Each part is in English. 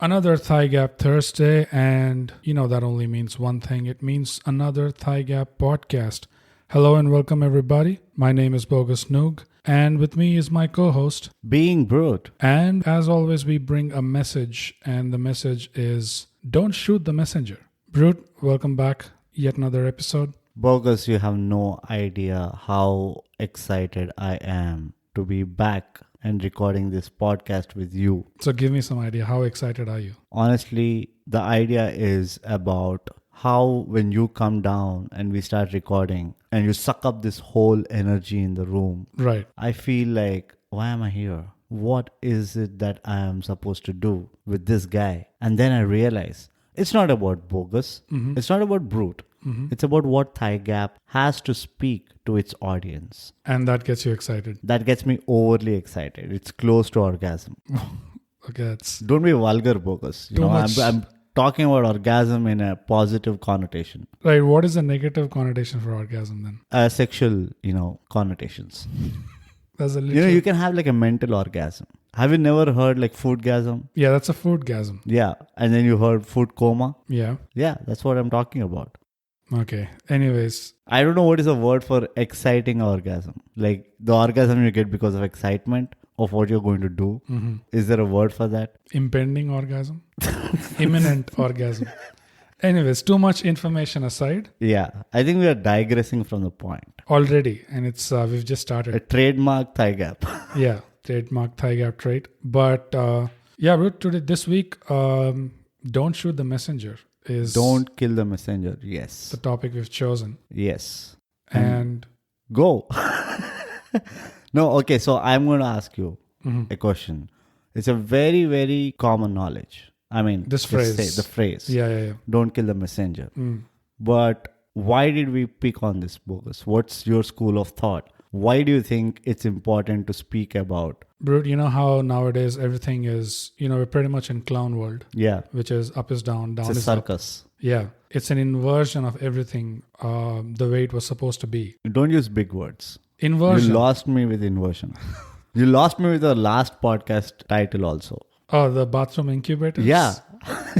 Another ThyGap Thursday, and that only means one thing. It means another ThyGap podcast. Hello and welcome everybody. My name is Bogus Noog, and with me is my co-host, Being Brute. And as always, we bring a message, and the message is, don't shoot the messenger. Brute, welcome back. Yet another episode. Bogus, you have no idea how excited I am to be back and recording this podcast with you. So give me some idea. How excited are you? Honestly, the idea is about how when you come down and we start recording and you suck up this whole energy in the room. Right. I feel like, why am I here? What is it that I am supposed to do with this guy? And then I realize it's not about Bogus. Mm-hmm. It's not about Brute. Mm-hmm. It's about what ThyGap has to speak to its audience. And that gets you excited. That gets me overly excited. It's close to orgasm. Okay, that's... Don't be vulgar, Bogus. I'm talking about orgasm in a positive connotation. Right, what is the negative connotation for orgasm then? Sexual, connotations. That's a little... You can have like a mental orgasm. Have you never heard like foodgasm? Yeah, that's a foodgasm. Yeah. And then you heard food coma? Yeah. Yeah, that's what I'm talking about. Okay. Anyways. I don't know what is a word for exciting orgasm. Like the orgasm you get because of excitement of what you're going to do. Mm-hmm. Is there a word for that? Impending orgasm? Imminent orgasm. Anyways, too much information aside. Yeah. I think we are digressing from the point. Already. And it's we've just started. A trademark ThyGap. Yeah. Trademark ThyGap trait. But this week, don't shoot the messenger. Don't kill the messenger. Yes. The topic we've chosen. Yes. And go. No, okay. So I'm going to ask you mm-hmm. a question. It's a very, very common knowledge. I mean, this phrase. The phrase. Yeah. Don't kill the messenger. Mm. But why did we pick on this, Bogus? What's your school of thought? Why do you think it's important to speak about? Brute, you know how nowadays everything is, we're pretty much in clown world. Yeah. Which is up is down, down it's is a circus. Up. Yeah. It's an inversion of everything the way it was supposed to be. Don't use big words. Inversion. You lost me with inversion. You lost me with the last podcast title also. Oh, the bathroom incubators? Yeah. I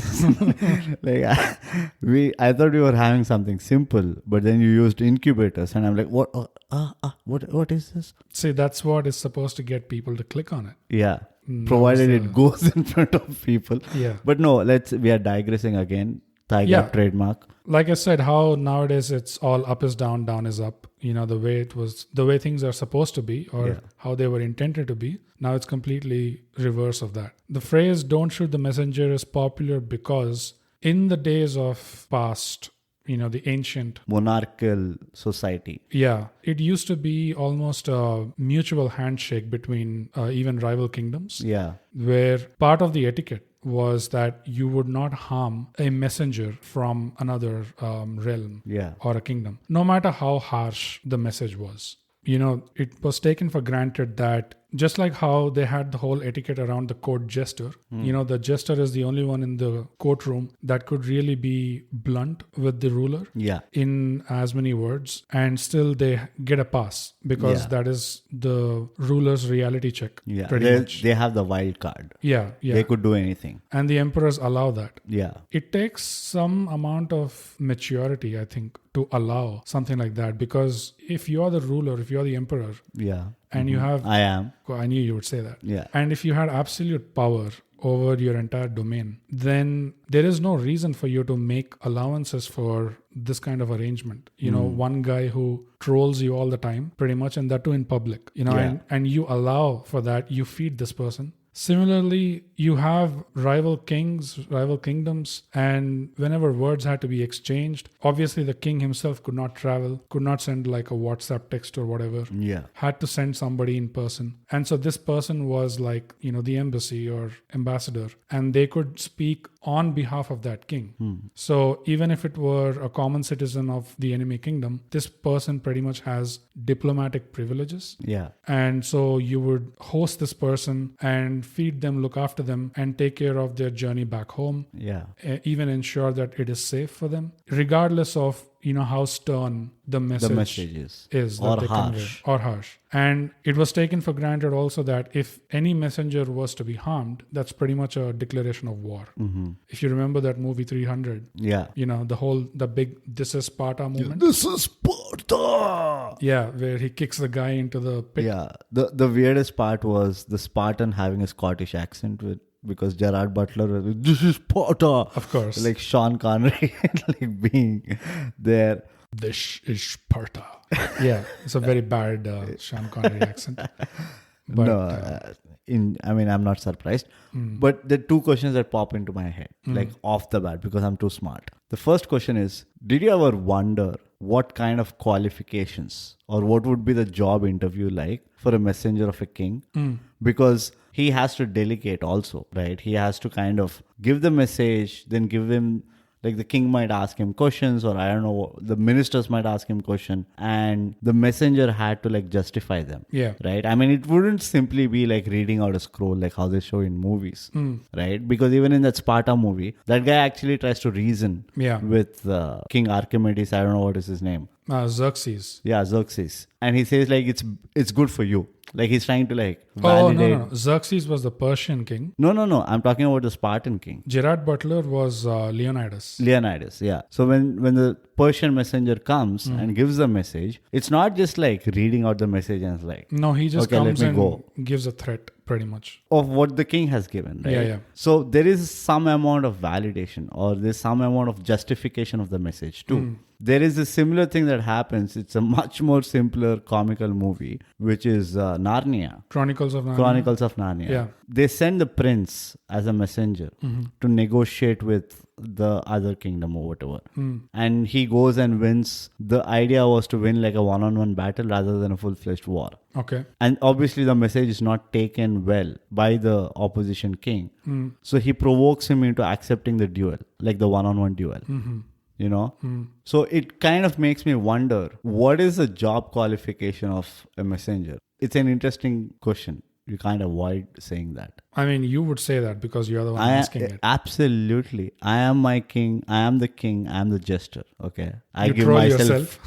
thought we were having something simple, but then you used incubators, and I'm like, what is this? See, that's what is supposed to get people to click on it. Yeah, provided it goes in front of people. Yeah, but no, we are digressing again. ThyGap trademark. Like I said, how nowadays it's all up is down, down is up. The way things are supposed to be, or how they were intended to be. Now it's completely reverse of that. The phrase "don't shoot the messenger" is popular because in the days of past, the ancient monarchical society. Yeah, it used to be almost a mutual handshake between even rival kingdoms. Yeah, where part of the etiquette was that you would not harm a messenger from another realm or a kingdom, no matter how harsh the message was. It was taken for granted that just like how they had the whole etiquette around the court jester, the jester is the only one in the courtroom that could really be blunt with the ruler in as many words, and still they get a pass because that is the ruler's reality check. Yeah, pretty much. They have the wild card. Yeah. They could do anything. And the emperors allow that. Yeah. It takes some amount of maturity, I think, to allow something like that, because if you are the ruler, if you are the emperor, and you have... I knew you would say that. Yeah. And if you had absolute power over your entire domain, then there is no reason for you to make allowances for this kind of arrangement. One guy who trolls you all the time, pretty much, and that too in public, and you allow for that, you feed this person. Similarly, you have rival kings, rival kingdoms, and whenever words had to be exchanged, obviously the king himself could not travel, could not send like a WhatsApp text or whatever. Yeah. Had to send somebody in person. And so this person was like, the embassy or ambassador, and they could speak on behalf of that king. So even if it were a common citizen of the enemy kingdom, this person pretty much has diplomatic privileges. Yeah. And so you would host this person and feed them, look after them, and take care of their journey back home. Yeah. Even ensure that it is safe for them, regardless of how stern the message is or that they harsh. convey, or harsh. And it was taken for granted also that if any messenger was to be harmed, that's pretty much a declaration of war. If you remember that movie 300, the big "This is Sparta" movement. This is Sparta. Yeah, where he kicks the guy into the pit. Yeah, the weirdest part was the Spartan having a Scottish accent because Gerard Butler was like, "This is Sparta." Of course. Like Sean Connery like being there. This is Sparta. Yeah, it's a very bad Sean Connery accent. But, I'm not surprised. But the two questions that pop into my head, like off the bat, because I'm too smart. The first question is, did you ever wonder what kind of qualifications or what would be the job interview like for a messenger of a king? Because he has to delegate also, right? He has to kind of give the message, then give him, like the king might ask him questions, or I don't know, the ministers might ask him question, and the messenger had to like justify them. Yeah. Right? I mean, it wouldn't simply be like reading out a scroll like how they show in movies. Right? Because even in that Sparta movie, that guy actually tries to reason with King Archimedes. I don't know what is his name. Xerxes. Yeah, Xerxes. And he says like it's good for you. Like he's trying to like validate. No. Xerxes was the Persian king. No. I'm talking about the Spartan king. Gerard Butler was Leonidas. Leonidas, yeah. So when the Persian messenger comes and gives the message, it's not just like reading out the message and it's like, no, he just comes and gives a threat pretty much of what the king has given, right? Yeah. So there is some amount of validation or there's some amount of justification of the message too. There is a similar thing that happens. It's a much more simpler comical movie, which is Narnia. Chronicles of Narnia. Yeah. They send the prince as a messenger to negotiate with the other kingdom or whatever. And he goes and wins. The idea was to win like a one-on-one battle rather than a full-fledged war. Okay. And obviously the message is not taken well by the opposition king. So he provokes him into accepting the duel, like the one-on-one duel. So it kind of makes me wonder, what is the job qualification of a messenger? It's an interesting question. You can't avoid saying that. I mean, you would say that because you're the one asking it. Absolutely. I am my king. I am the king. I am the jester. Okay. I give myself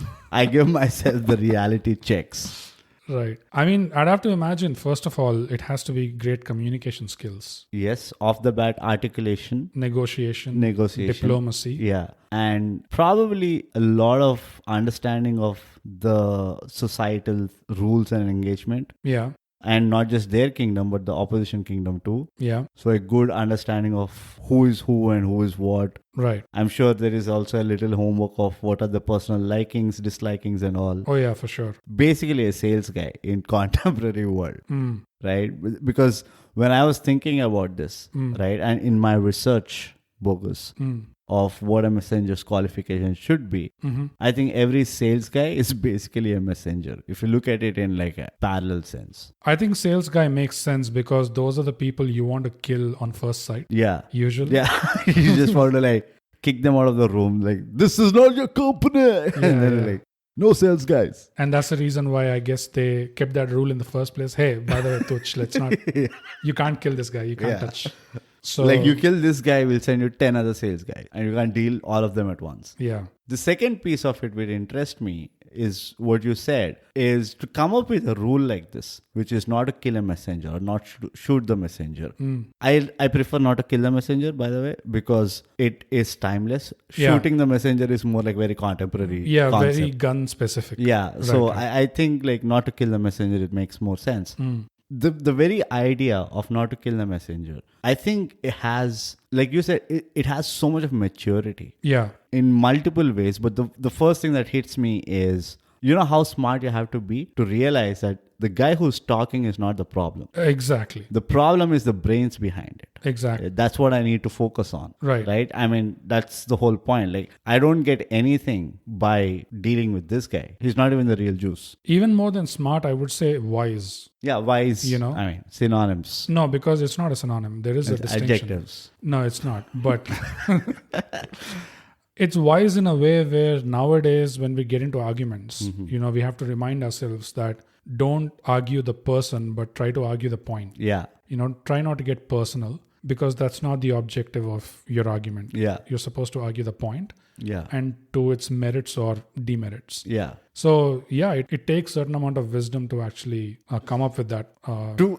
the reality checks. Right. I mean, I'd have to imagine, first of all, it has to be great communication skills. Yes. Off the bat, articulation. Negotiation. Diplomacy. Yeah. And probably a lot of understanding of the societal rules and engagement. Yeah. And not just their kingdom, but the opposition kingdom too. Yeah. So a good understanding of who is who and who is what. Right. I'm sure there is also a little homework of what are the personal likings, dislikings and all. Oh yeah, for sure. Basically a sales guy in contemporary world. Right? Because when I was thinking about this, right, and in my research bogus of what a messenger's qualification should be, I think every sales guy is basically a messenger. If you look at it in like a parallel sense. I think sales guy makes sense because those are the people you want to kill on first sight. Yeah. Usually. Yeah. You just want to like kick them out of the room. Like, this is not your company. And then like, no sales guys. And that's the reason why I guess they kept that rule in the first place. Hey, by the way, Tuch, let's not, you can't kill this guy. You can't touch. So, like you kill this guy, we'll send you 10 other sales guys and you can't deal all of them at once. Yeah. The second piece of it which interests me is what you said, is to come up with a rule like this, which is not to kill a messenger or not shoot the messenger. I prefer not to kill the messenger, by the way, because it is timeless. Shooting the messenger is more like very contemporary concept. Very gun specific. Yeah. So I think like not to kill the messenger, it makes more sense. The very idea of not to kill the messenger, I think it has, like you said, it has so much of maturity. Yeah. In multiple ways. But the first thing that hits me is, you know how smart you have to be to realize that the guy who's talking is not the problem. Exactly. The problem is the brains behind it. Exactly. That's what I need to focus on. Right? I mean, that's the whole point. Like, I don't get anything by dealing with this guy. He's not even the real juice. Even more than smart, I would say wise. Yeah, wise. You know? I mean, synonyms. No, because it's not a synonym. There is a distinction. Adjectives. No, it's not. But it's wise in a way where nowadays when we get into arguments, we have to remind ourselves that don't argue the person, but try to argue the point. Yeah. Try not to get personal. because that's not the objective of your argument. Yeah. You're supposed to argue the point Yeah. and to its merits or demerits. Yeah. So yeah, it takes certain amount of wisdom to actually come up with that.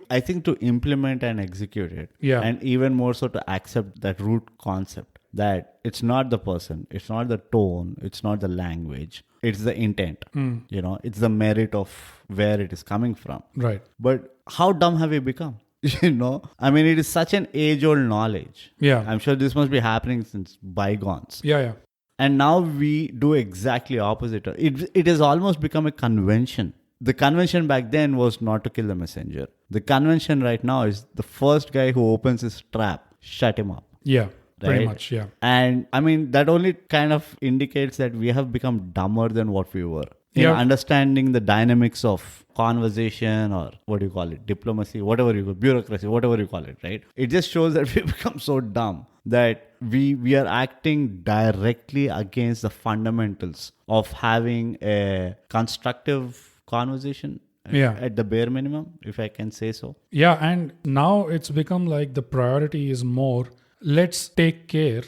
I think to implement and execute it. Yeah. And even more so to accept that root concept that it's not the person, it's not the tone, it's not the language, it's the intent. It's the merit of where it is coming from. Right. But how dumb have we become? I mean, it is such an age-old knowledge. Yeah. I'm sure this must be happening since bygones. Yeah. And now we do exactly opposite. It has almost become a convention. The convention back then was not to kill the messenger. The convention right now is the first guy who opens his trap, shut him up. Yeah. Pretty Right? much. Yeah. And I mean, that only kind of indicates that we have become dumber than what we were. In Yeah. understanding the dynamics of conversation, or what do you call it, diplomacy, whatever you call, bureaucracy, whatever you call it, right? It just shows that we become so dumb that we are acting directly against the fundamentals of having a constructive conversation. Yeah. At the bare minimum, if I can say so. Yeah. And now it's become like the priority is more, let's take care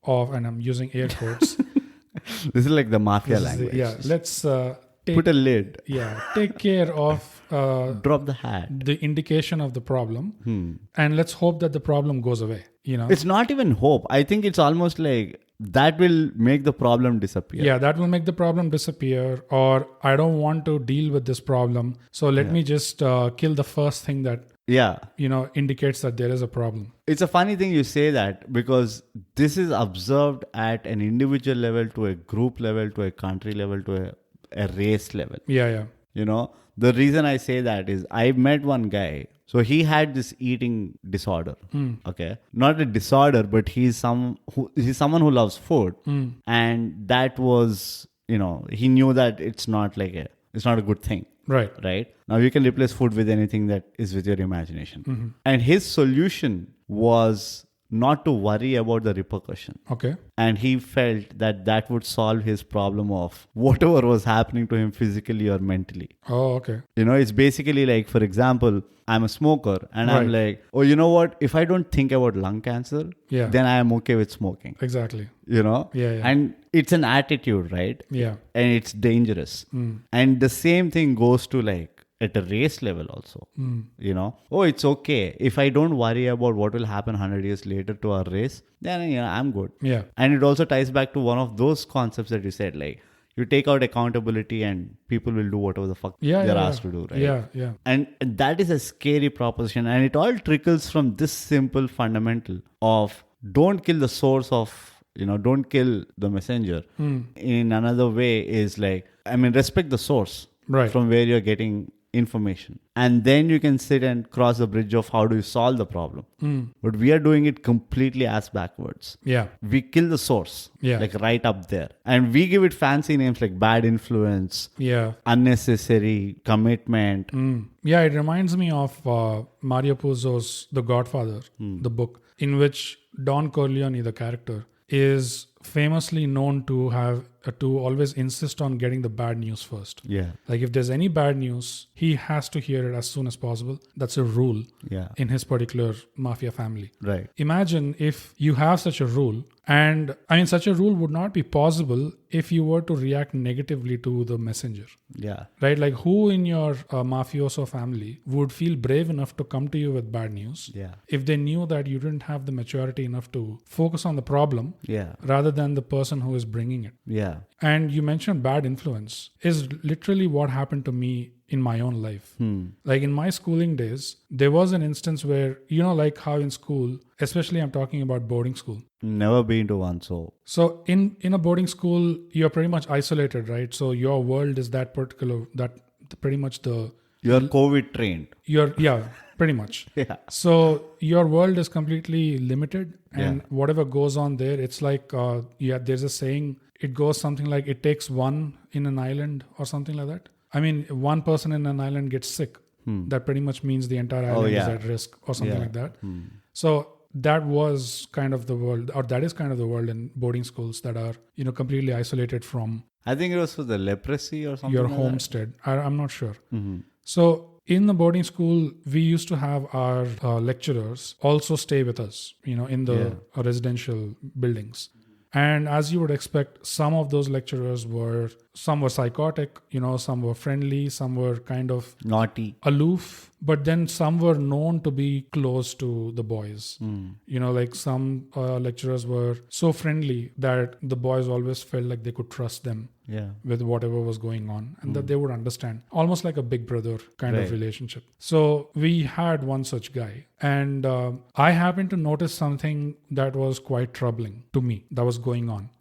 of, and I'm using air quotes. This is like the mafia language. Let's Put a lid. Yeah. Take care of Drop the hat. the indication of the problem. And let's hope that the problem goes away. It's not even hope. I think it's almost like that will make the problem disappear. Yeah, that will make the problem disappear, or I don't want to deal with this problem, so let me just kill the first thing that indicates that there is a problem. It's a funny thing you say that, because this is observed at an individual level, to a group level, to a country level, to a race level. Yeah. The reason I say that is I met one guy. So he had this eating disorder. Okay, not a disorder, but he's someone who loves food, and that was, he knew that it's not a good thing. Right. Now you can replace food with anything that is with your imagination. And his solution was not to worry about the repercussion. Okay. And he felt that would solve his problem of whatever was happening to him physically or mentally. Oh, okay. It's basically like, for example, I'm a smoker and I'm like, oh, you know what? If I don't think about lung cancer, then I am okay with smoking. Exactly. Yeah. And it's an attitude, right? Yeah. And it's dangerous. And the same thing goes to like at a race level also. Oh, it's okay. If I don't worry about what will happen 100 years later to our race, then I'm good. Yeah. And it also ties back to one of those concepts that you said, like, you take out accountability and people will do whatever the fuck they're asked to do, right? Yeah. And that is a scary proposition. And it all trickles from this simple fundamental of don't kill the source of, don't kill the messenger. In another way is like, respect the source from where you're getting information. And then you can sit and cross the bridge of how do you solve the problem. But we are doing it completely ass backwards. Yeah. We kill the source, like right up there. And we give it fancy names like bad influence, unnecessary commitment. Yeah, it reminds me of Mario Puzo's The Godfather, the book, in which Don Corleone, the character, is famously known to have to always insist on getting the bad news first. Yeah. Like if there's any bad news, he has to hear it as soon as possible. That's a rule in his particular mafia family. Right. Imagine if you have such a rule, and such a rule would not be possible if you were to react negatively to the messenger. Yeah. Right? Like who in your mafioso family would feel brave enough to come to you with bad news if they knew that you didn't have the maturity enough to focus on the problem rather than the person who is bringing it. Yeah. And you mentioned bad influence is literally what happened to me in my own life. Like in my schooling days, there was an instance where, like how in school, especially I'm talking about boarding school. Never been to one, so. So in a boarding school, you're pretty much isolated, right? So your world is that pretty much You're COVID trained. Pretty much. Yeah. So your world is completely limited, and whatever goes on there, it's like, there's a saying, it goes something like, it takes one in an island or something like that. One person in an island gets sick. That pretty much means the entire island is at risk or something like that. So that was kind of the world, or that is kind of the world in boarding schools that are, completely isolated from. I think it was for the leprosy or something. Your like homestead. I'm not sure. So in the boarding school, we used to have our lecturers also stay with us, in the residential buildings. And as you would expect, some of those lecturers some were psychotic, some were friendly, some were kind of naughty, aloof, but then some were known to be close to the boys. Like some lecturers were so friendly that the boys always felt like they could trust them with whatever was going on, and that they would understand, almost like a big brother kind of relationship. So we had one such guy, and I happened to notice something that was quite troubling to me that was going on.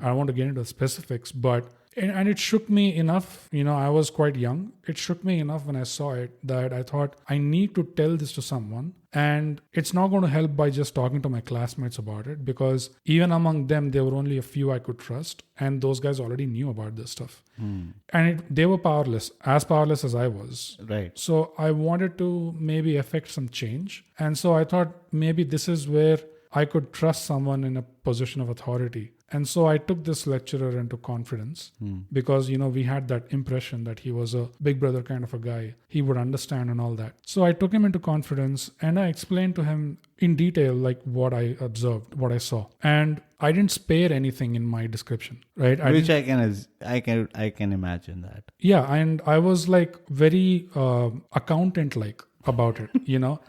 I don't want to get into specifics, but and it shook me enough, I was quite young. It shook me enough when I saw it that I thought I need to tell this to someone. And it's not going to help by just talking to my classmates about it, because even among them, there were only a few I could trust. And those guys already knew about this stuff. And they were powerless as I was. Right. So I wanted to maybe affect some change. And so I thought maybe this is where I could trust someone in a position of authority. And so I took this lecturer into confidence because, we had that impression that he was a big brother kind of a guy. He would understand and all that. So I took him into confidence and I explained to him in detail, like what I observed, what I saw. And I didn't spare anything in my description, right? I can imagine that. Yeah. And I was like very accountant-like about it.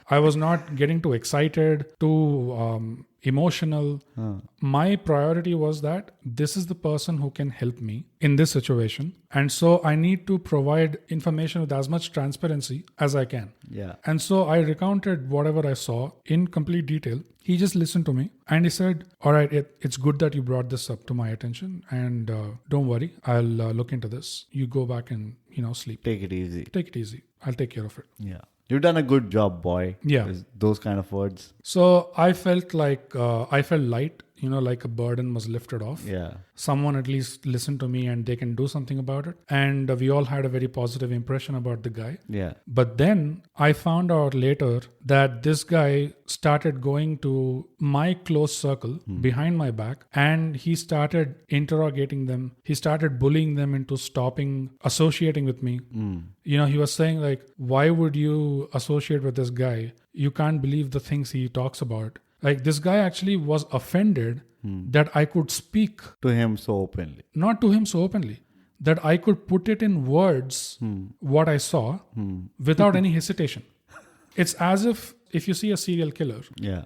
I was not getting too excited, too emotional. My priority was that this is the person who can help me in this situation. And so I need to provide information with as much transparency as I can. Yeah. And so I recounted whatever I saw in complete detail. He just listened to me and he said, all right, it's good that you brought this up to my attention, and don't worry, I'll look into this. You go back and, sleep. Take it easy. I'll take care of it. Yeah. You've done a good job, boy. Yeah. Those kind of words. So I felt like I felt light, like a burden was lifted off. Yeah. Someone at least listened to me and they can do something about it. And we all had a very positive impression about the guy. Yeah. But then I found out later that this guy started going to my close circle behind my back, and he started interrogating them. He started bullying them into stopping associating with me. He was saying like, why would you associate with this guy? You can't believe the things he talks about. Like, this guy actually was offended that I could speak to him so openly. Not to him so openly, that I could put it in words, what I saw, without any hesitation. It's as if you see a serial killer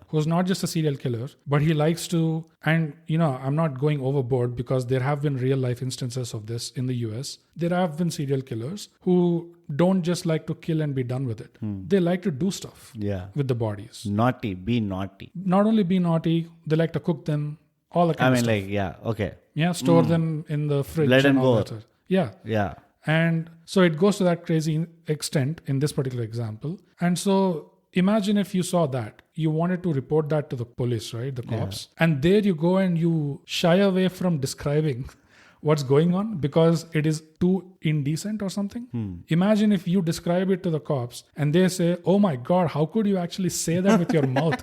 who's not just a serial killer, but he likes to, and I'm not going overboard because there have been real life instances of this in the US. There have been serial killers who don't just like to kill and be done with it. They like to do stuff with the bodies. Be naughty. Not only be naughty, they like to cook them, all the kind of stuff. Store them in the fridge. Let them go. Yeah. And so it goes to that crazy extent in this particular example. And so imagine if you saw that. You wanted to report that to the police, right? The cops. Yeah. And there you go and you shy away from describing what's going on because it is too indecent or something. Imagine if you describe it to the cops and they say, oh my God, how could you actually say that with your mouth?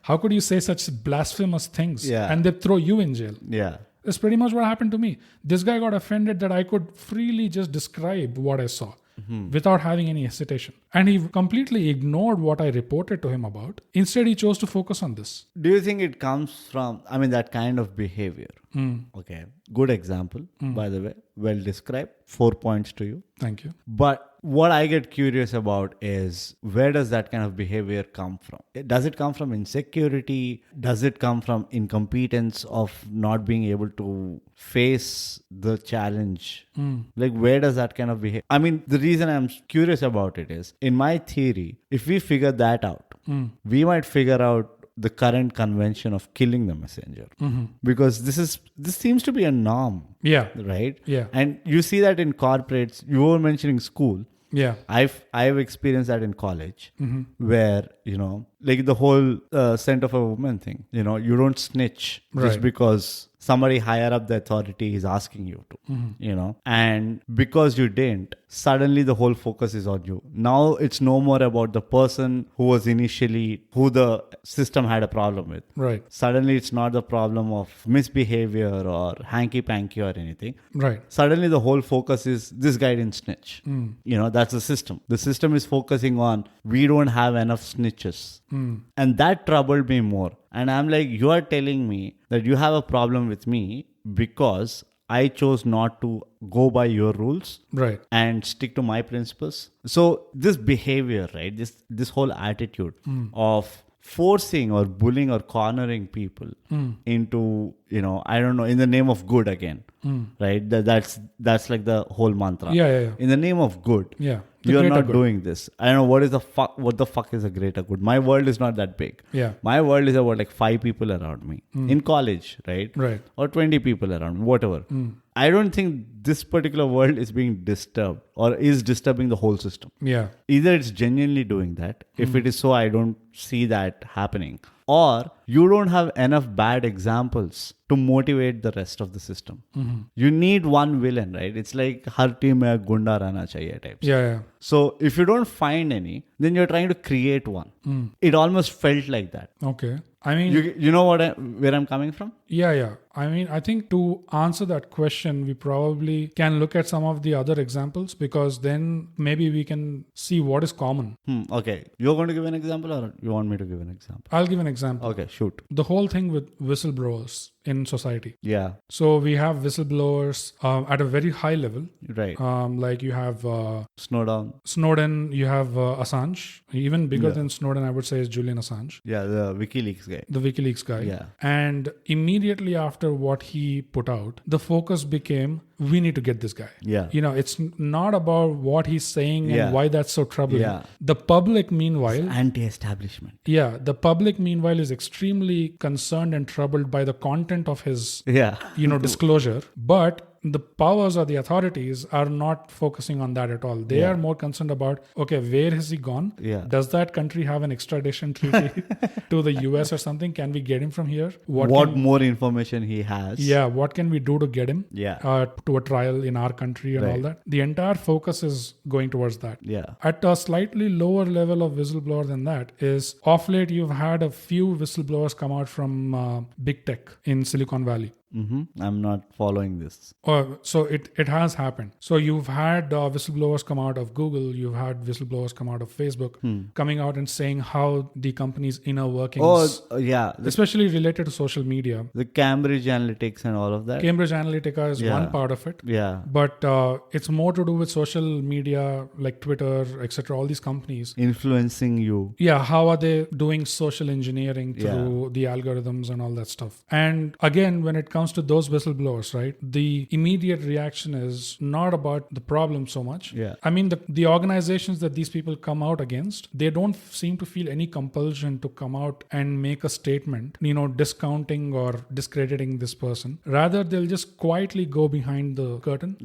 How could you say such blasphemous things? Yeah. And they throw you in jail. Yeah. That's pretty much what happened to me. This guy got offended that I could freely just describe what I saw without having any hesitation. And he completely ignored what I reported to him about. Instead, he chose to focus on this. Do you think it comes from, that kind of behavior? Okay. Good example, by the way. Well described. 4 points to you. Thank you. But what I get curious about is, where does that kind of behavior come from? Does it come from insecurity? Does it come from incompetence of not being able to face the challenge? Like, where does that kind of behavior? The reason I'm curious about it is, in my theory, if we figure that out, we might figure out the current convention of killing the messenger, because this seems to be a norm. Yeah. Right. Yeah. And you see that in corporates. You were mentioning school. Yeah. I've experienced that in college, where like the whole scent of a woman thing. You don't snitch just because somebody higher up the authority is asking you to, and because you didn't, suddenly the whole focus is on you. Now it's no more about the person who the system had a problem with. Right. Suddenly it's not the problem of misbehavior or hanky-panky or anything. Right. Suddenly the whole focus is this guy didn't snitch. That's the system. The system is focusing on we don't have enough snitches. And that troubled me more. And I'm like, you are telling me that you have a problem with me because I chose not to go by your rules, right, and stick to my principles. So this behavior, right, this whole attitude of forcing or bullying or cornering people into, I don't know, in the name of good again, right? That's like the whole mantra. Yeah. In the name of good. Yeah. You are not doing this. I don't know what the fuck is a greater good. My world is not that big. Yeah. My world is about like 5 people around me in college, right? Right. Or 20 people around me, whatever. I don't think this particular world is being disturbed or is disturbing the whole system. Yeah. Either it's genuinely doing that. If it is so, I don't see that happening. Or you don't have enough bad examples to motivate the rest of the system. You need one villain, right? It's like har team mein gunda rehna chahiye types. Yeah. So if you don't find any, then you're trying to create one. It almost felt like that. Okay. I mean, you know where I'm coming from? Yeah. I mean, I think to answer that question, we probably can look at some of the other examples, because then maybe we can see what is common. Okay. You're going to give an example, or you want me to give an example? I'll give an example. Okay, shoot. The whole thing with whistleblowers in society. Yeah. So we have whistleblowers at a very high level. Right. Like you have Snowden, you have Assange. Even bigger than Snowden, I would say, is Julian Assange. Yeah, the WikiLeaks guy. The WikiLeaks guy. Yeah. And immediately after what he put out, the focus became, we need to get this guy. Yeah. It's not about what he's saying and why that's so troubling. Yeah. The public, meanwhile... Anti-establishment. Yeah. The public, meanwhile, is extremely concerned and troubled by the content of his, disclosure. But the powers or the authorities are not focusing on that at all. They are more concerned about, okay, where has he gone? Yeah. Does that country have an extradition treaty to the US or something? Can we get him from here? What more information he has? Yeah. What can we do to get him to a trial in our country and all that? The entire focus is going towards that. Yeah. At a slightly lower level of whistleblower than that is, of late, you've had a few whistleblowers come out from big tech in Silicon Valley. I'm not following this. So it has happened. So you've had whistleblowers come out of Google. You've had whistleblowers come out of Facebook, coming out and saying how the company's inner workings, especially related to social media. The Cambridge Analytics and all of that. Cambridge Analytica is one part of it. Yeah. But it's more to do with social media, like Twitter, etc. All these companies. Influencing you. Yeah. How are they doing social engineering through the algorithms and all that stuff? And again, when it comes to those whistleblowers, right, the immediate reaction is not about the problem so much. Yeah. I mean, the organizations that these people come out against, they don't seem to feel any compulsion to come out and make a statement, discounting or discrediting this person. Rather, they'll just quietly go behind the curtain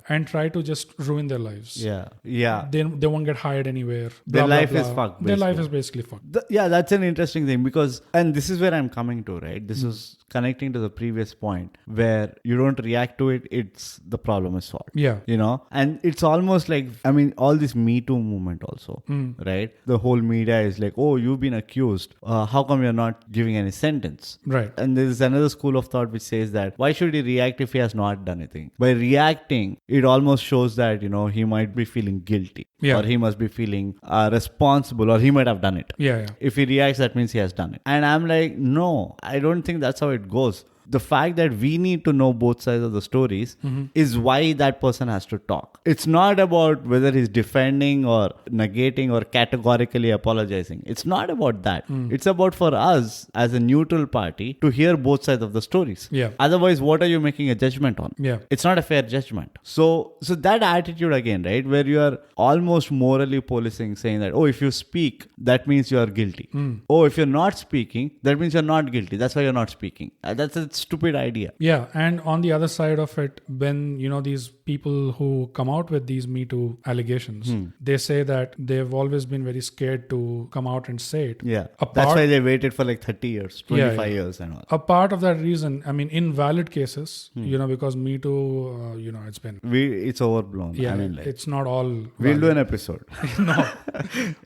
and try to just ruin their lives. Yeah. They won't get hired anywhere. Their life is fucked. Their life is basically fucked. That's an interesting thing, because, and this is where I'm coming to, right? This is connecting to the previous point where you don't react to it, it's the problem is solved. Yeah. And it's almost like, I mean, all this Me Too movement also, right? The whole media is like, oh, you've been accused. How come you're not giving any sentence? Right. And there's another school of thought which says that why should he react if he has not done anything? By reacting, it almost shows that, he might be feeling guilty. Yeah. Or he must be feeling responsible, or he might have done it. Yeah. If he reacts, that means he has done it. And I'm like, no, I don't think that's how it goes. The fact that we need to know both sides of the stories is why that person has to talk. It's not about whether he's defending or negating or categorically apologizing. It's not about that. It's about for us as a neutral party to hear both sides of the stories. Yeah. Otherwise, what are you making a judgment on? Yeah. It's not a fair judgment. So that attitude again, right, where you are almost morally policing, saying that, oh, if you speak, that means you are guilty. Oh, if you're not speaking, that means you're not guilty. That's why you're not speaking. That's stupid idea. Yeah. And on the other side of it, when, these people who come out with these Me Too allegations, they say that they've always been very scared to come out and say it. Yeah. That's why they waited for like 30 years, 25 years and all. A part of that reason, I mean, in valid cases, because Me Too, it's been... It's overblown. Yeah, I mean, it's not all... We'll do an episode. No.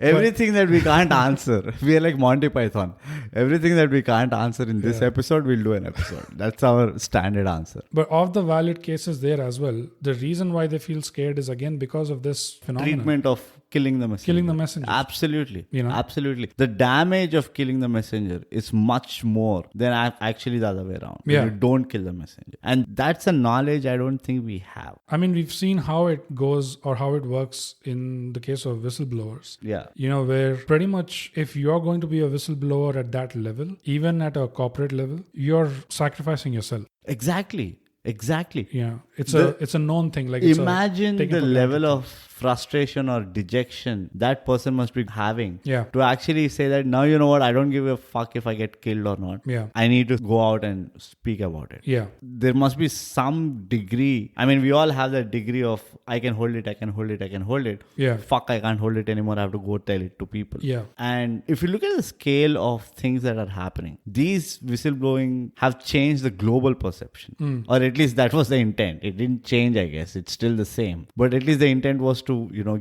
Everything that we can't answer. We are like Monty Python. Everything that we can't answer in this episode, we'll do an episode. That's our standard answer. But of the valid cases there as well, the reason why they feel scared is again because of this phenomenon. Treatment of killing the messenger. Killing the messenger. Absolutely. Absolutely. The damage of killing the messenger is much more than actually the other way around. Yeah. You don't kill the messenger. And that's a knowledge I don't think we have. I mean, we've seen how it goes or how it works in the case of whistleblowers. Yeah. Where pretty much if you're going to be a whistleblower at that level, even at a corporate level, you're sacrificing yourself. Exactly. Yeah. It's a known thing. Like imagine the level of frustration or dejection that person must be having to actually say that now, you know what, I don't give a fuck if I get killed or not. Yeah. I need to go out and speak about it. Yeah. There must be some degree. I mean, we all have that degree of I can hold it. Yeah. Fuck, I can't hold it anymore. I have to go tell it to people. Yeah. And if you look at the scale of things that are happening, these whistleblowing have changed the global perception. Or at least that was the intent. It didn't change, I guess. It's still the same. But at least the intent was to,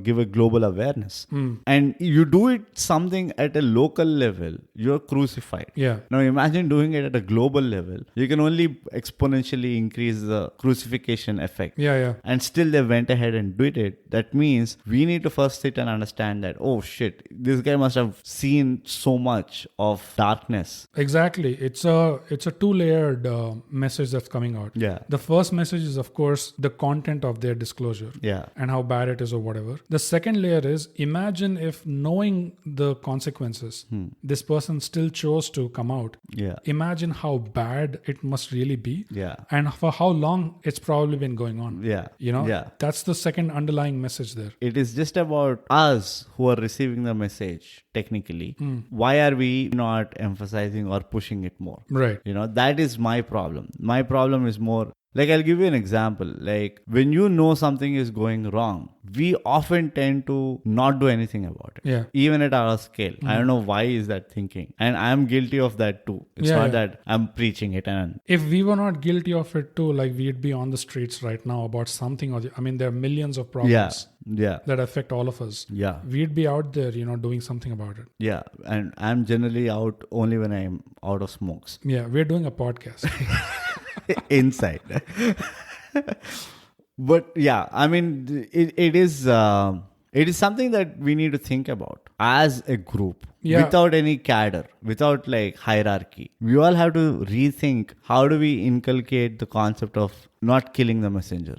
give a global awareness. And you do it something at a local level, you're crucified. Yeah. Now imagine doing it at a global level. You can only exponentially increase the crucifixion effect. Yeah. And still they went ahead and did it. That means we need to first sit and understand that, oh shit, this guy must have seen so much of darkness. Exactly. It's a two-layered message that's coming out. Yeah. The first message is, of course, the content of their disclosure. Yeah. And how bad it is or whatever. The second layer is, imagine if knowing the consequences, this person still chose to come out. Yeah. Imagine how bad it must really be. Yeah. And for how long it's probably been going on. Yeah. Yeah. That's the second underlying message there. It is just about us who are receiving the message, technically. Why are we not emphasizing or pushing it more? Right. That is my problem. My problem is more, like, I'll give you an example. Like, when you know something is going wrong, we often tend to not do anything about it. Yeah. Even at our scale. I don't know why is that thinking. And I'm guilty of that too. It's not that I'm preaching it. And if we were not guilty of it too, like, we'd be on the streets right now about something or there are millions of problems that affect all of us. Yeah. We'd be out there, doing something about it. Yeah. And I'm generally out only when I'm out of smokes. Yeah. We're doing a podcast. Inside. But yeah, I mean, it is something that we need to think about as a group, without any cadre, without like hierarchy. We all have to rethink, how do we inculcate the concept of not killing the messenger?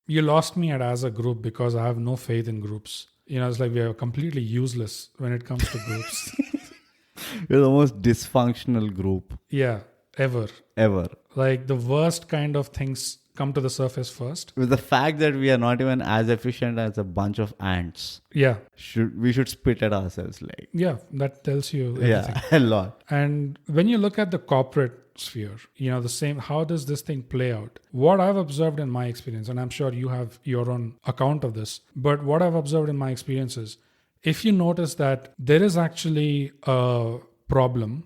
You lost me at as a group because I have no faith in groups. It's like we are completely useless when it comes to groups. We're the most dysfunctional group. Yeah, ever. Like, the worst kind of things come to the surface first. With the fact that we are not even as efficient as a bunch of ants. Yeah. We should spit at ourselves, like. Yeah, that tells you everything. Yeah, a lot. And when you look at the corporate sphere, the same, how does this thing play out? What I've observed in my experience, and I'm sure you have your own account of this, but what I've observed in my experience is, if you notice that there is actually a problem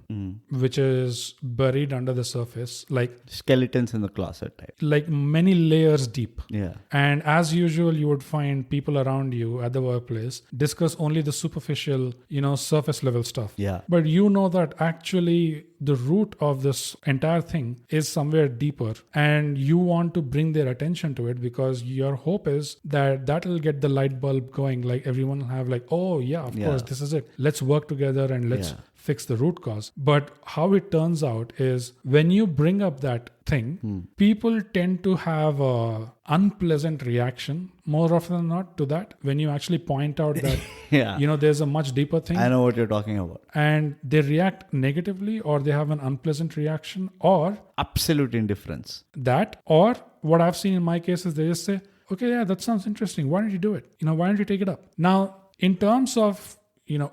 which is buried under the surface, like skeletons in the closet type, like many layers deep. Yeah. And as usual, you would find people around you at the workplace discuss only the superficial, surface level stuff. Yeah. But that actually the root of this entire thing is somewhere deeper, and you want to bring their attention to it because your hope is that will get the light bulb going. Like, everyone will have like, oh yeah, of course, this is it. Let's work together and let's fix the root cause. But how it turns out is, when you bring up that thing, people tend to have a unpleasant reaction more often than not to that. When you actually point out that, there's a much deeper thing. I know what you're talking about. And they react negatively, or they have an unpleasant reaction, or absolute indifference. That, or what I've seen in my case is they just say, okay, yeah, that sounds interesting. Why don't you do it? Why don't you take it up? Now, in terms of,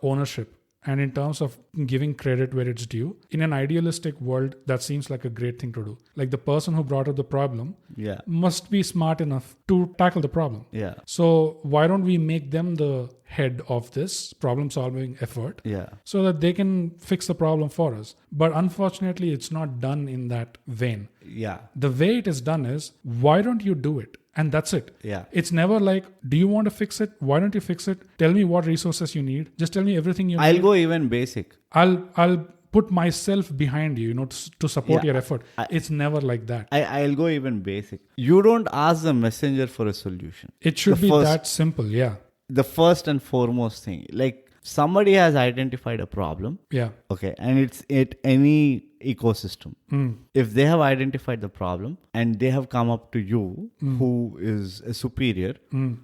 ownership, and in terms of giving credit where it's due, in an idealistic world, that seems like a great thing to do. Like the person who brought up the problem must be smart enough to tackle the problem. Yeah. So why don't we make them the head of this problem solving effort so that they can fix the problem for us? But unfortunately, it's not done in that vein. Yeah. The way it is done is, why don't you do it? And that's it. Yeah. It's never like, do you want to fix it? Why don't you fix it? Tell me what resources you need. Just tell me everything you need. I'll go even basic. I'll put myself behind you, to support your effort. It's never like that. I'll go even basic. You don't ask the messenger for a solution. It should be that simple. Yeah. The first and foremost thing, like somebody has identified a problem. Yeah. Okay. And it's any ecosystem. If they have identified the problem and they have come up to you, who is a superior,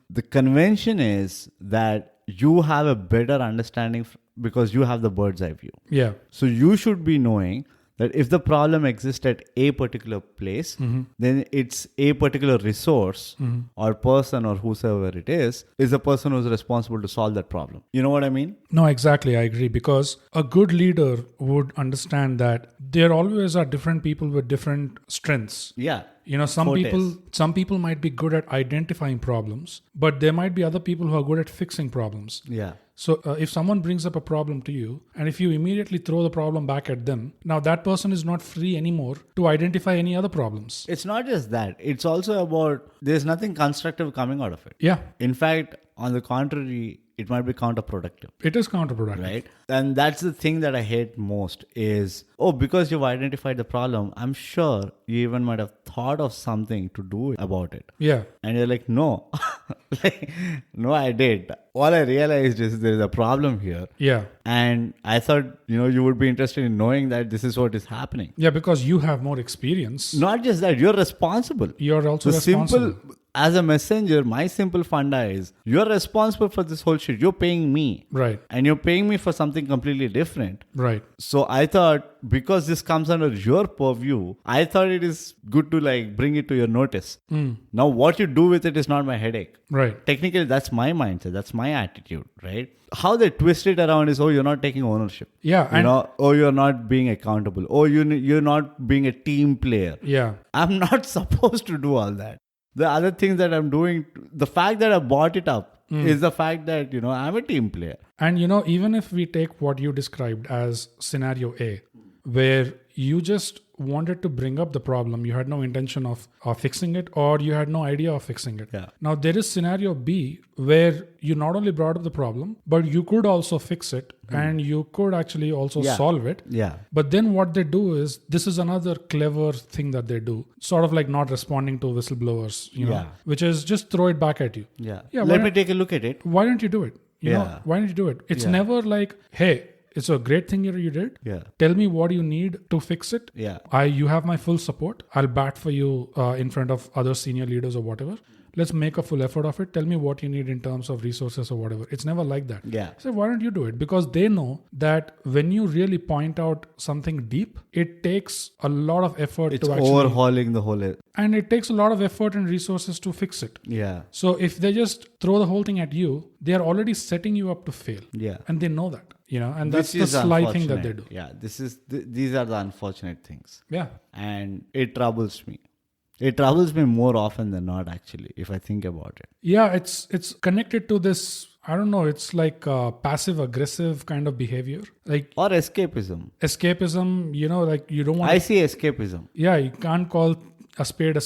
the convention is that you have a better understanding because you have the bird's eye view. Yeah. So you should be knowing that if the problem exists at a particular place, then it's a particular resource or person or whosoever it is the person who's responsible to solve that problem. You know what I mean? No, exactly. I agree. Because a good leader would understand that there always are different people with different strengths. Yeah. Some people might be good at identifying problems, but there might be other people who are good at fixing problems. Yeah. So if someone brings up a problem to you, and if you immediately throw the problem back at them, now that person is not free anymore to identify any other problems. It's not just that. It's also about there's nothing constructive coming out of it. Yeah. In fact, on the contrary, it might be counterproductive. It is counterproductive. Right? And that's the thing that I hate most is, because you've identified the problem, I'm sure you even might have thought of something to do about it. Yeah. And you're like, no. No, I did. All I realized is there's a problem here. Yeah. And I thought, you would be interested in knowing that this is what is happening. Yeah, because you have more experience. Not just that, you're responsible. You're also responsible. As a messenger, my simple funda is, you're responsible for this whole shit. You're paying me. Right. And you're paying me for something completely different. Right. So I thought, because this comes under your purview, I thought it is good to bring it to your notice. Now, what you do with it is not my headache. Right. Technically, that's my mindset. That's my attitude, right? How they twist it around is, you're not taking ownership. Yeah. You're not being accountable. You're not being a team player. Yeah. I'm not supposed to do all that. The other things that I'm doing, the fact that I brought it up is the fact that, I'm a team player. And, even if we take what you described as scenario A, where you just wanted to bring up the problem, you had no intention of fixing it, or you had no idea of fixing it. Yeah. Now, there is scenario B, where you not only brought up the problem, but you could also fix it and you could actually also solve it. Yeah. But then what they do is, this is another clever thing that they do, sort of like not responding to whistleblowers, which is just throw it back at you. Yeah. Let me take a look at it. Why don't you do it? Why don't you do it? It's never like, hey, it's a great thing you did. Yeah. Tell me what you need to fix it. Yeah. You have my full support. I'll bat for you in front of other senior leaders or whatever. Let's make a full effort of it. Tell me what you need in terms of resources or whatever. It's never like that. Yeah. So why don't you do it? Because they know that when you really point out something deep, it takes a lot of effort to actually... overhauling the whole... And it takes a lot of effort and resources to fix it. Yeah. So if they just throw the whole thing at you, they are already setting you up to fail. Yeah. And they know that. And that's the sly thing that they do. Yeah. These are the unfortunate things. Yeah. And it troubles me. It troubles me more often than not, actually, if I think about it. Yeah, it's connected to this, I don't know, it's like passive aggressive kind of behavior. Or escapism. Escapism, you don't want... I see escapism. Yeah, you can't call a spade.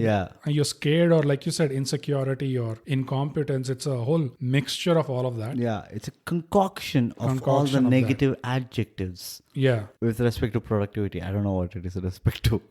Yeah. And you're scared, or like you said, insecurity or incompetence. It's a whole mixture of all of that. Yeah, it's a concoction of all the negative adjectives. Yeah. With respect to productivity. I don't know what it is with respect to.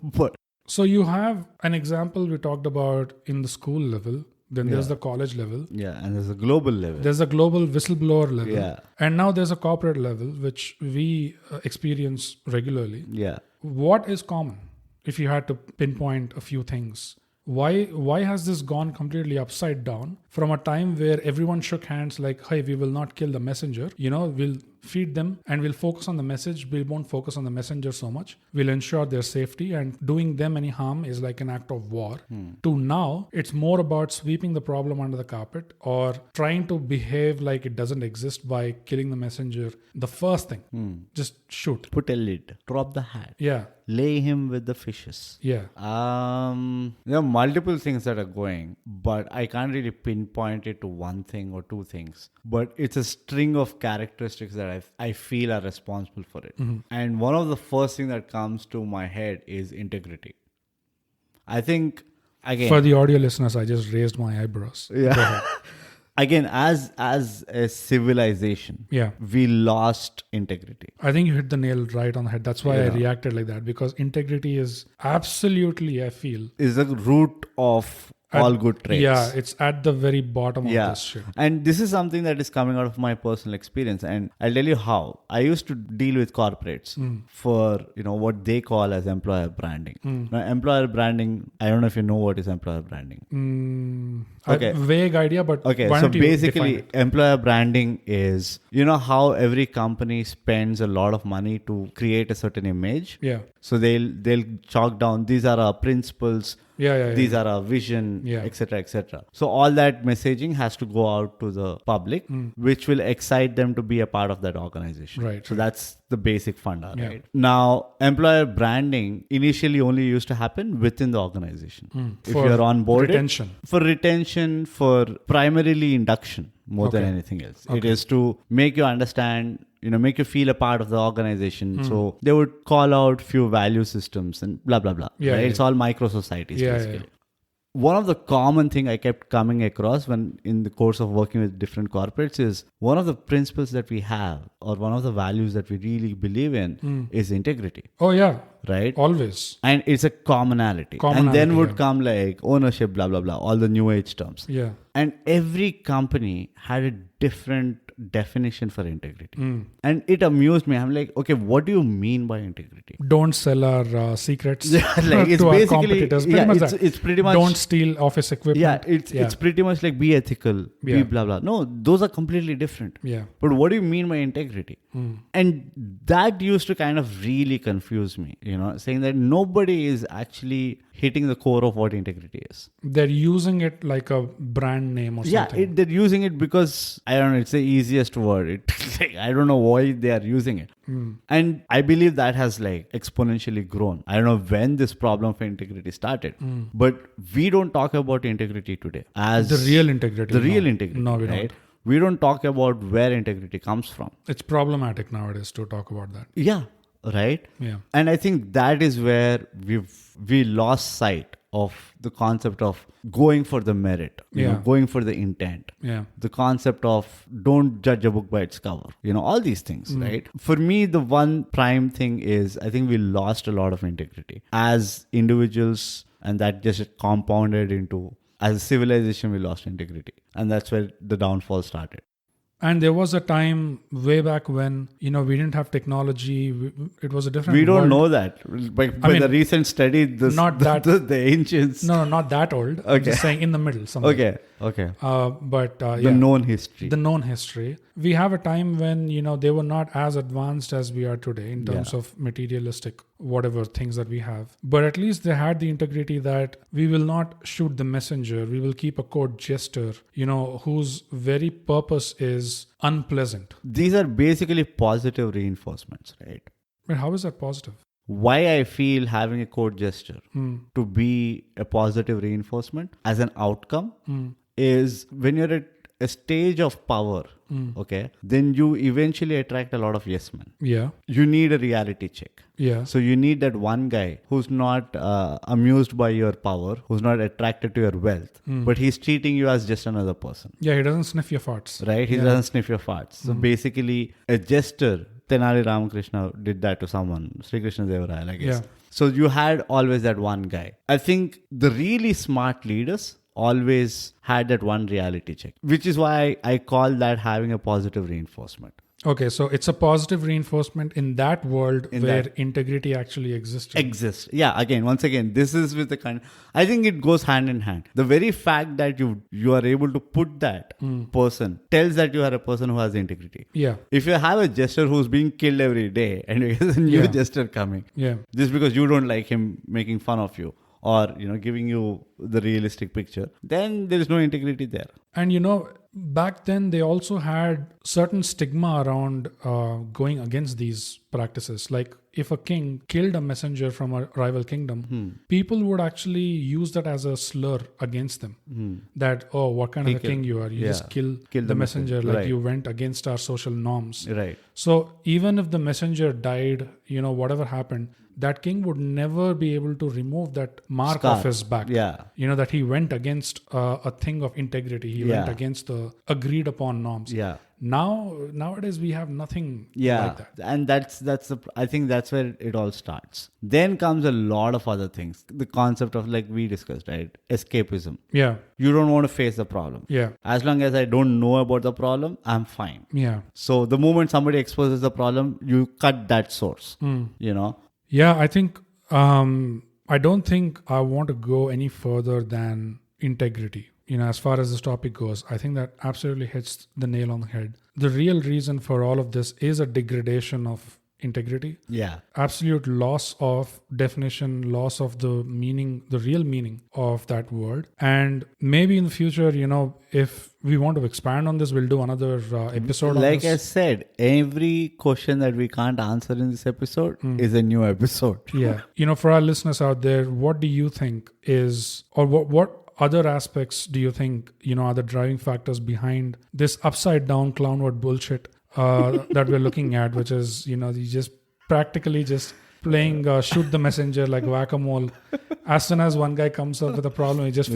But... So you have an example we talked about in the school level. Then there's the college level. Yeah, and there's a global level. There's a global whistleblower level. Yeah. And now there's a corporate level, which we experience regularly. Yeah. What is common? If you had to pinpoint a few things, why has this gone completely upside down from a time where everyone shook hands like, hey, we will not kill the messenger. We'll feed them, and we'll focus on the message. We won't focus on the messenger so much. We'll ensure their safety, and doing them any harm is like an act of war. To now, it's more about sweeping the problem under the carpet or trying to behave like it doesn't exist by killing the messenger. The first thing, just shoot. Put a lid. Drop the hat. Yeah. Lay him with the fishes. Yeah. There are multiple things that are going, but I can't really pinpoint it to one thing or two things. But it's a string of characteristics that I feel are responsible for it. And one of the first things that comes to my head is integrity. I think, again... For the audio listeners, I just raised my eyebrows. Yeah. Again, as a civilization, we lost integrity. I think you hit the nail right on the head. That's why I reacted like that, because integrity is absolutely, I feel, is the root of all good traits. Yeah, it's at the very bottom of this shit. And this is something that is coming out of my personal experience. And I'll tell you how. I used to deal with corporates for, what they call as employer branding. Now, employer branding, I don't know if you know what is employer branding. Okay. Vague idea, but okay. So basically, employer branding is, how every company spends a lot of money to create a certain image. Yeah. So they'll chalk down, these are our principles. These are our vision, etc., etc. So all that messaging has to go out to the public, which will excite them to be a part of that organization. Right. So that's the basic funda, right? Now, employer branding initially only used to happen within the organization. If you're on board, for retention, for primarily induction more than anything else. It is to make you understand, make you feel a part of the organization. So they would call out few value systems and blah, blah, blah. It's all micro societies basically. One of the common thing I kept coming across when in the course of working with different corporates is one of the principles that we have or one of the values that we really believe in is integrity. Oh yeah. Right? Always. And it's a commonality. And then would come like ownership, blah, blah, blah, all the new age terms. Yeah. And every company had a different definition for integrity. And it amused me. I'm like, okay, what do you mean by integrity? Don't sell our secrets it's to our basically, competitors. It's pretty much... Don't steal office equipment. It's pretty much like be ethical, be blah, blah. No, those are completely different. Yeah. But what do you mean by integrity? And that used to kind of really confuse me, saying that nobody is actually hitting the core of what integrity is. They're using it like a brand name or something. Yeah, they're using it because, I don't know, it's the easiest word. I don't know why they are using it. And I believe that has exponentially grown. I don't know when this problem for integrity started, but we don't talk about integrity today as the real integrity. No, we don't. We don't talk about where integrity comes from. It's problematic nowadays to talk about that. Yeah, right? Yeah. And I think that is where we lost sight of the concept of going for the merit, going for the intent, the concept of don't judge a book by its cover, all these things, right? For me, the one prime thing is I think we lost a lot of integrity as individuals, and that just compounded into, as a civilization, we lost integrity. And that's where the downfall started. And there was a time way back when, we didn't have technology. It was a different We don't world. know that. By the recent study, the ancients... No, not that old. Okay. I'm just saying in the middle. Somewhere. Okay. The known history. The known history. We have a time when, they were not as advanced as we are today in terms of materialistic, whatever things that we have. But at least they had the integrity that we will not shoot the messenger. We will keep a court jester, whose very purpose is unpleasant. These are basically positive reinforcements, right? But how is that positive? Why I feel having a court gesture to be a positive reinforcement as an outcome is when you're at a stage of power, then you eventually attract a lot of yes men. Yeah. You need a reality check. Yeah. So you need that one guy who's not amused by your power, who's not attracted to your wealth, but he's treating you as just another person. Yeah, he doesn't sniff your farts. Right? He doesn't sniff your farts. So basically, a jester, Tenali Ramakrishna did that to someone, Sri Krishna Deva Raya, I guess. Yeah. So you had always that one guy. I think the really smart leaders always had that one reality check, which is why I call that having a positive reinforcement. Okay, so it's a positive reinforcement in that world where integrity actually exists. Yeah, once again, this is with the kind. I think it goes hand in hand. The very fact that you are able to put that person tells that you are a person who has integrity. Yeah. If you have a jester who's being killed every day and there's a new jester coming, just because you don't like him making fun of you or giving you the realistic picture, then there is no integrity there. And back then they also had certain stigma around going against these practices. Like if a king killed a messenger from a rival kingdom, people would actually use that as a slur against them. That, oh, what kind of a king you are? You just kill the messenger, like you went against our social norms. Right. So even if the messenger died, whatever happened, that king would never be able to remove that mark off his back. Yeah. That he went against a thing of integrity. He went against the agreed upon norms. Yeah. Nowadays we have nothing like that. And I think that's where it all starts. Then comes a lot of other things. The concept of, like we discussed, right? Escapism. Yeah. You don't want to face the problem. Yeah. As long as I don't know about the problem, I'm fine. Yeah. So the moment somebody exposes the problem, you cut that source. Yeah, I think I don't think I want to go any further than integrity. As far as this topic goes, I think that absolutely hits the nail on the head. The real reason for all of this is a degradation of integrity. Yeah. Absolute loss of definition, loss of the meaning, the real meaning of that word. And maybe in the future, if we want to expand on this, we'll do another episode on this. Like I said, every question that we can't answer in this episode is a new episode. Yeah. For our listeners out there, what do you think is, or what other aspects do you think, are the driving factors behind this upside down clownword bullshit that we're looking at, which is, you just practically just playing shoot the messenger like whack-a-mole. As soon as one guy comes up with a problem, he just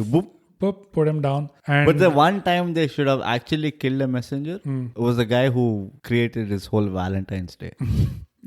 put him down. But the one time they should have actually killed a messenger was the guy who created his whole Valentine's Day.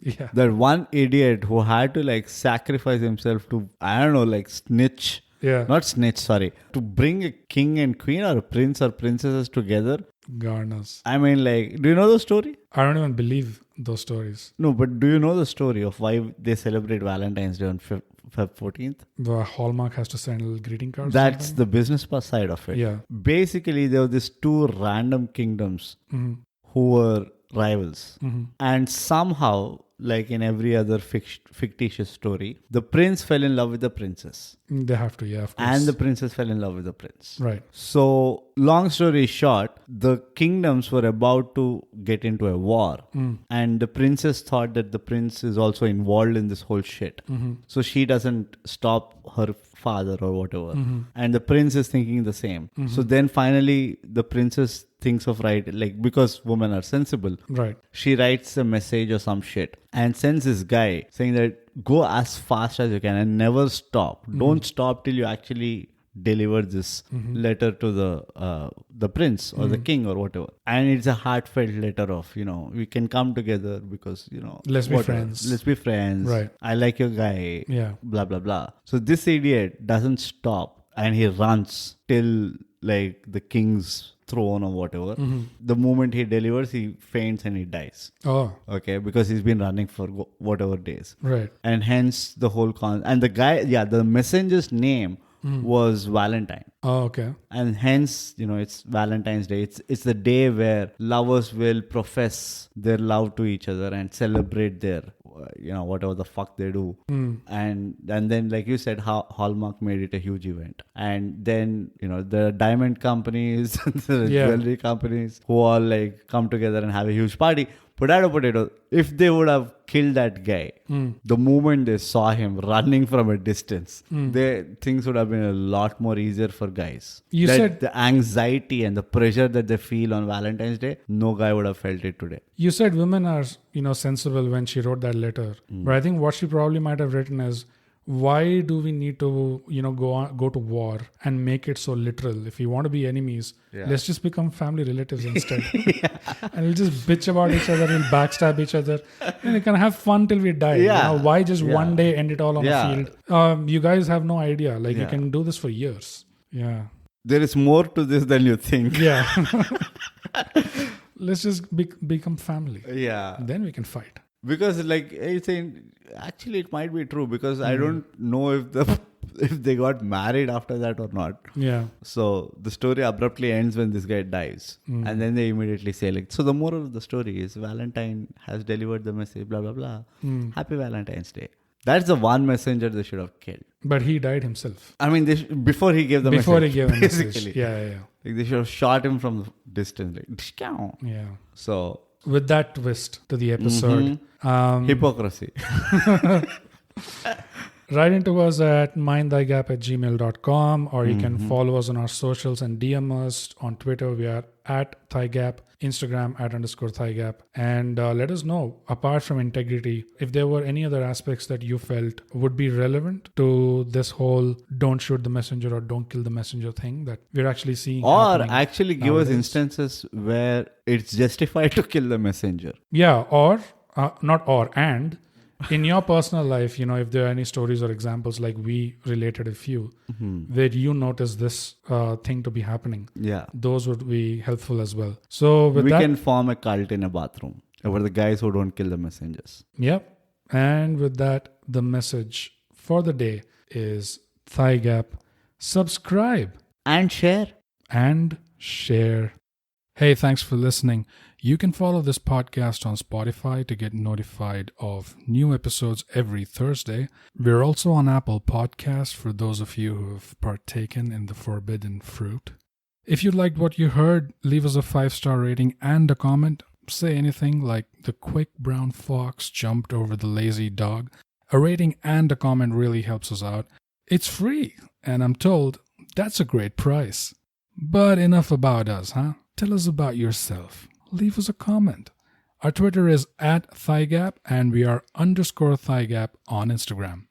Yeah. That one idiot who had to sacrifice himself to, I don't know, snitch. Yeah. Not snitch, sorry. To bring a king and queen or a prince or princesses together. Garners. I mean, do you know the story? I don't even believe those stories. No, but do you know the story of why they celebrate Valentine's Day on Feb 14th? The Hallmark has to send little greeting cards. That's the business side of it. Yeah. Basically, there were these two random kingdoms who were rivals. And somehow, like in every other fictitious story, the prince fell in love with the princess. They have to, yeah, of course. And the princess fell in love with the prince. Right. So, long story short, the kingdoms were about to get into a war. And the princess thought that the prince is also involved in this whole shit. So, she doesn't stop her father or whatever. And the prince is thinking the same. So, then finally, the princess thinks of because women are sensible. Right. She writes a message or some shit and sends this guy saying that go as fast as you can and never stop. Don't stop till you actually deliver this letter to the prince or the king or whatever. And it's a heartfelt letter of, we can come together because, let's be friends. Let's be friends. Right. I like your guy. Yeah. Blah, blah, blah. So this idiot doesn't stop and he runs till the king's throne or whatever. The moment he delivers, he faints and he dies. Oh. Okay, because he's been running for whatever days. Right. And hence the whole and the guy, the messenger's name was Valentine. Oh, okay. And hence, it's Valentine's Day. It's the day where lovers will profess their love to each other and celebrate their, whatever the fuck they do. And then, like you said, Hallmark made it a huge event. And then, the diamond companies, the jewelry companies who all come together and have a huge party. Potato, if they would have killed that guy, the moment they saw him running from a distance, things would have been a lot more easier for guys. You said the anxiety and the pressure that they feel on Valentine's Day, no guy would have felt it today. You said women are, sensible when she wrote that letter. But I think what she probably might have written is, why do we need to, go to war and make it so literal? If we want to be enemies, let's just become family relatives instead. And we'll just bitch about each other, we'll backstab each other, and we can have fun till we die. Yeah. Why just one day end it all on a field? You guys have no idea. You can do this for years. Yeah. There is more to this than you think. Yeah. let's just become family. Yeah. Then we can fight. Because like you're saying, actually it might be true because I don't know if they got married after that or not. Yeah. So the story abruptly ends when this guy dies. And then they immediately say like, so the moral of the story is Valentine has delivered the message, blah, blah, blah. Happy Valentine's Day. That's the one messenger they should have killed. But he died himself. I mean, before he gave the message. Before he gave the basically. message. Yeah. Like they should have shot him from the distance. Like, Yeah. So with that twist to the episode. Hypocrisy. Write into us at mindthygap@gmail.com, or you can follow us on our socials and DM us on Twitter. We are at ThyGap, Instagram @_ThyGap. And let us know, apart from integrity, if there were any other aspects that you felt would be relevant to this whole don't shoot the messenger or don't kill the messenger thing that we're actually seeing. Or actually give nowadays. us instances where it's justified to kill the messenger. Yeah, and in your personal life, if there are any stories or examples, like we related a few, where you notice this thing to be happening, those would be helpful as well. So we can form a cult in a bathroom over the guys who don't kill the messengers. Yep. And with that, the message for the day is ThyGap. Subscribe. And share. Hey, thanks for listening. You can follow this podcast on Spotify to get notified of new episodes every Thursday. We're also on Apple Podcasts for those of you who have partaken in the forbidden fruit. If you liked what you heard, leave us a 5-star rating and a comment. Say anything like the quick brown fox jumped over the lazy dog. A rating and a comment really helps us out. It's free, and I'm told that's a great price. But enough about us, huh? Tell us about yourself. Leave us a comment. Our Twitter is @ThyGap and we are _ThyGap on Instagram.